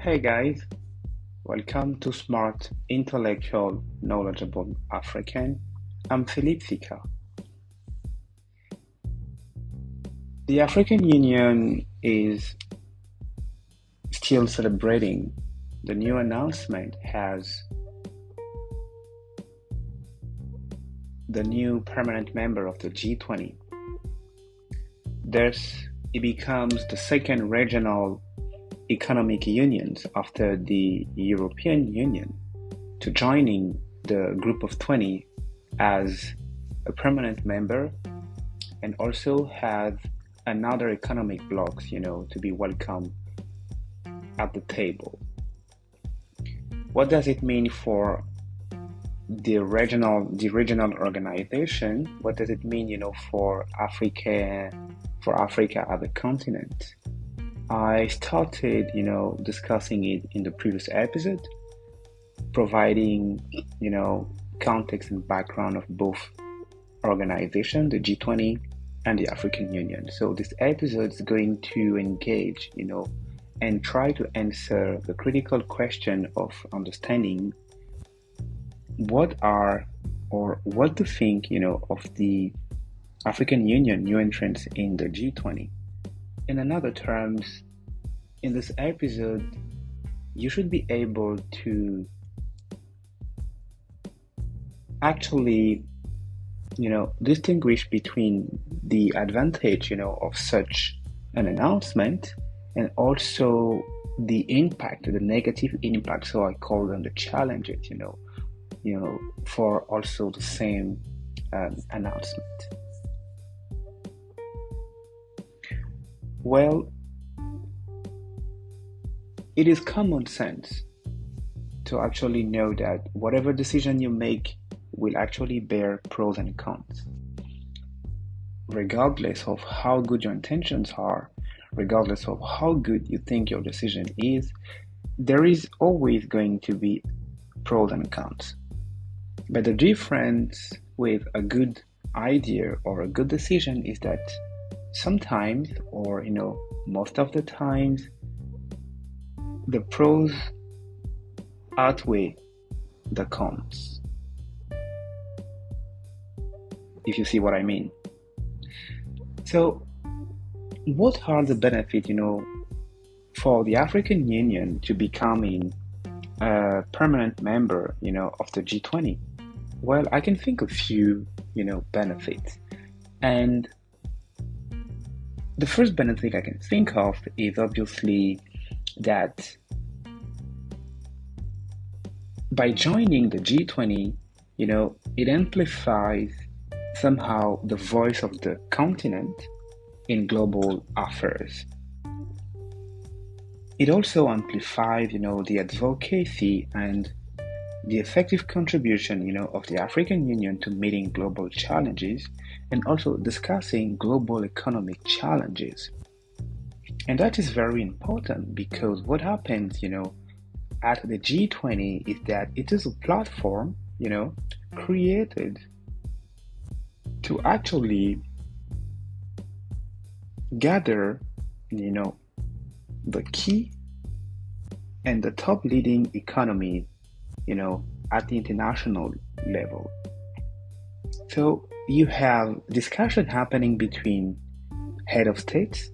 Hey guys, welcome to Smart, Intellectual, Knowledgeable African. I'm Philippe S.I.K.A. The African Union is still celebrating the new announcement as the new permanent member of the G20. Thus, it becomes the second regional economic union after the European Union to joining the Group of 20 as a permanent member and also have another economic blocks, to be welcome at the table. What does it mean for the regional organization? What does it mean, for Africa as a continent? I started, discussing it in the previous episode, providing, context and background of both organizations, the G20 and the African Union. So this episode is going to engage, and try to answer the critical question of understanding what to think, of the African Union new entrance in the G20. In other terms, in this episode, you should be able to actually, distinguish between the advantage, of such an announcement and also the impact, the negative impact. So I call them the challenges, for also the same announcement. Well, it is common sense to actually know that whatever decision you make will actually bear pros and cons. Regardless of how good your intentions are, regardless of how good you think your decision is, there is always going to be pros and cons. But the difference with a good idea or a good decision is that sometimes, or most of the times, the pros outweigh the cons, if you see what I mean. So what are the benefits, for the African Union to becoming a permanent member, of the G20? Well, I can think of few, benefits. And the first benefit I can think of is obviously that by joining the G20, it amplifies somehow the voice of the continent in global affairs. It also amplifies, the advocacy and the effective contribution, of the African Union to meeting global challenges and also discussing global economic challenges. And that is very important because what happens, at the G20 is that it is a platform, created to actually gather, the key and the top leading economy, at the international level. So you have discussion happening between head of states,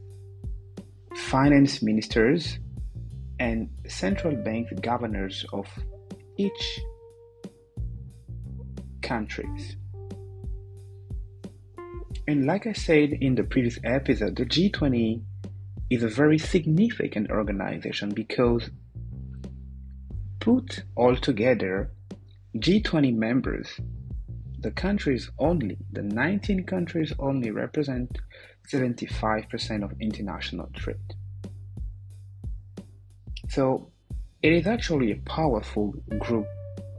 finance ministers, and central bank governors of each countries. And like I said in the previous episode, the G20 is a very significant organization because put all together, G20 members, the 19 countries only represent 75% of international trade. So it is actually a powerful group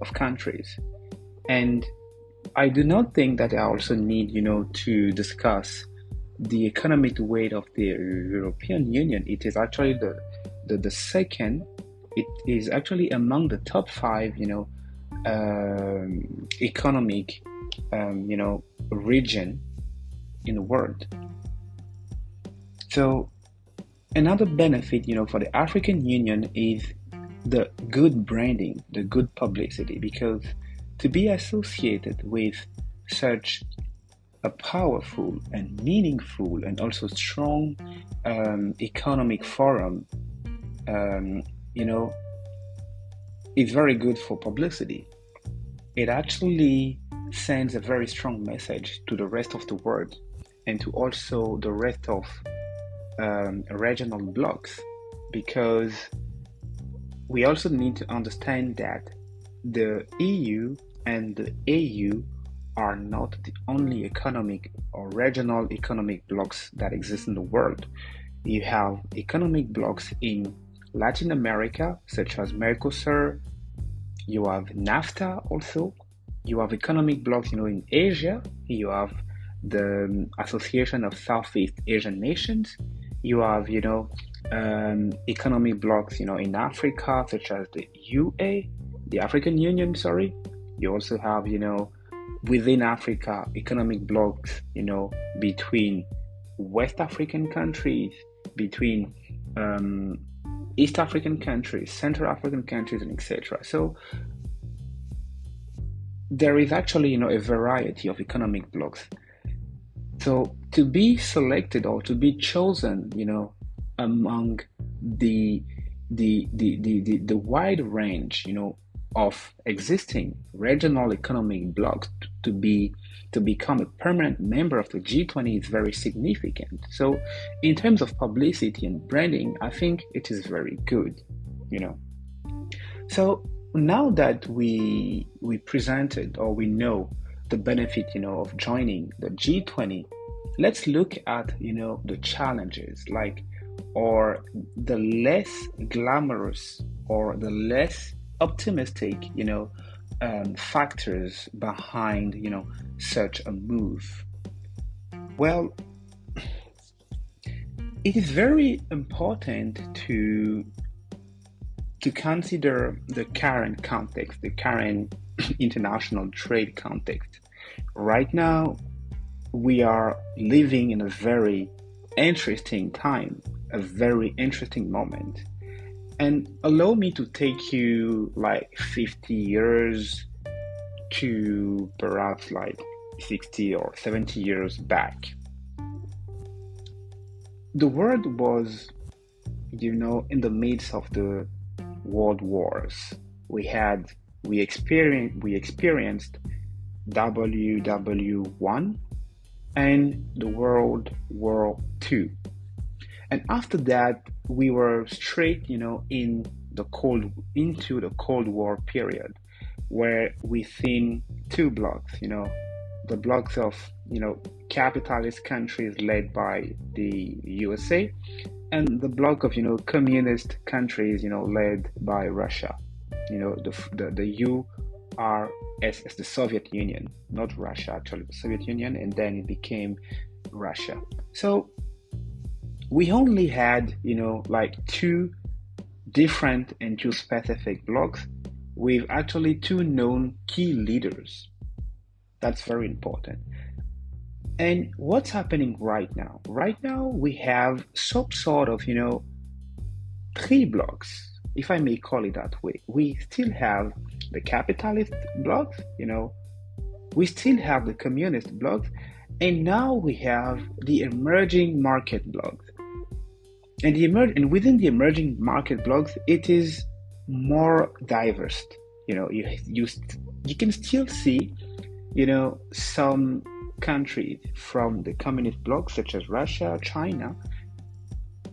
of countries. And I do not think that I also need, to discuss the economic weight of the European Union. It is actually the second. It is actually among the top 5, economic, region in the world. So another benefit, for the African Union is the good branding, the good publicity, because to be associated with such a powerful and meaningful and also strong economic forum, um, you know, is very good for publicity. It actually sends a very strong message to the rest of the world and to also the rest of regional blocks, because we also need to understand that the EU and the AU are not the only economic or regional economic blocks that exist in the world. You have economic blocks in Latin America, such as Mercosur. You have NAFTA also. You have economic blocks, in Asia. You have the Association of Southeast Asian Nations. You have, economic blocks, in Africa, such as the UA, the African Union, sorry. You also have, within Africa, economic blocks, between West African countries, between East African countries, Central African countries, and etc. So there is actually, a variety of economic blocks. So to be selected or to be chosen, among the wide range, of existing regional economic blocks to become a permanent member of the G20 is very significant. So in terms of publicity and branding, I think it is very good, So now that we presented or we know the benefit, of joining the G20, let's look at, the challenges, like, or the less glamorous or the less optimistic, factors behind, such a move. Well, it is very important to consider the current context, the current international trade context. Right now, we are living in a very interesting time, a very interesting moment. And allow me to take you like 50 years to perhaps like 60 or 70 years back. The world was, in the midst of the world wars. We experienced WW1 and the World War II. And after that, we were straight, into the Cold War period, where we seen two blocks, the blocks of, capitalist countries led by the USA, and the block of, communist countries, led by Russia, the URSS, the Soviet Union, not Russia, actually, the Soviet Union, and then it became Russia. So we only had, like two different and two specific blocks with actually two known key leaders. That's very important. And what's happening right now? Right now, we have some sort of, three blocks, if I may call it that way. We still have the capitalist blocks, we still have the communist blocks, and now we have the emerging market blocks. And within the emerging market blocks, it is more diverse. You can still see, some countries from the communist bloc, such as Russia, China,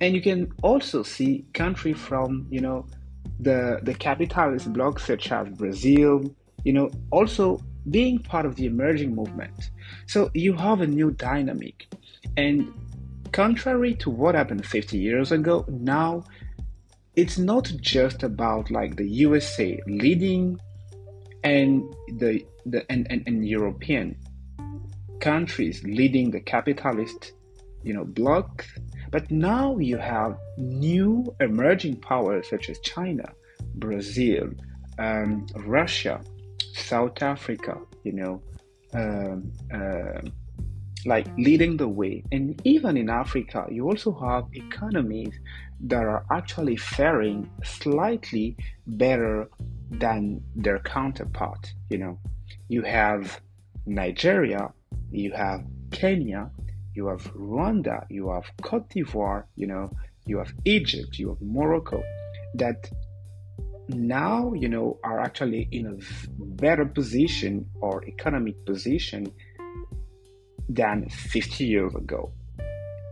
and you can also see countries from, the capitalist bloc, such as Brazil, also being part of the emerging movement. So you have a new dynamic. And contrary to what happened 50 years ago, now it's not just about like the USA leading and the European countries leading the capitalist, bloc, but now you have new emerging powers such as China, Brazil, Russia, South Africa, like leading the way. And even in Africa, you also have economies that are actually faring slightly better than their counterpart. You have Nigeria, you have Kenya, you have Rwanda, you have Cote d'Ivoire, you have Egypt, you have Morocco, that now, are actually in a better position or economic position than 50 years ago.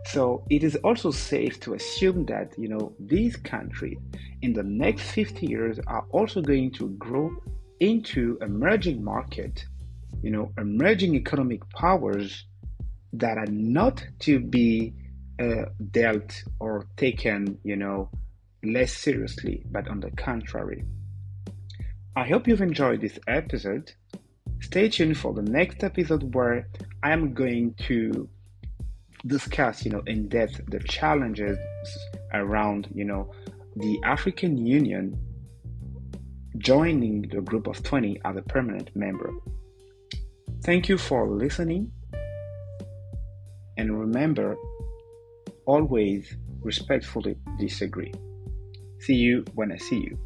So it is also safe to assume that, these countries in the next 50 years are also going to grow into emerging market, emerging economic powers that are not to be dealt or taken, less seriously, but on the contrary. I hope you've enjoyed this episode. Stay tuned for the next episode where I am going to discuss, in depth the challenges around, the African Union joining the Group of 20 as a permanent member. Thank you for listening. And remember, always respectfully disagree. See you when I see you.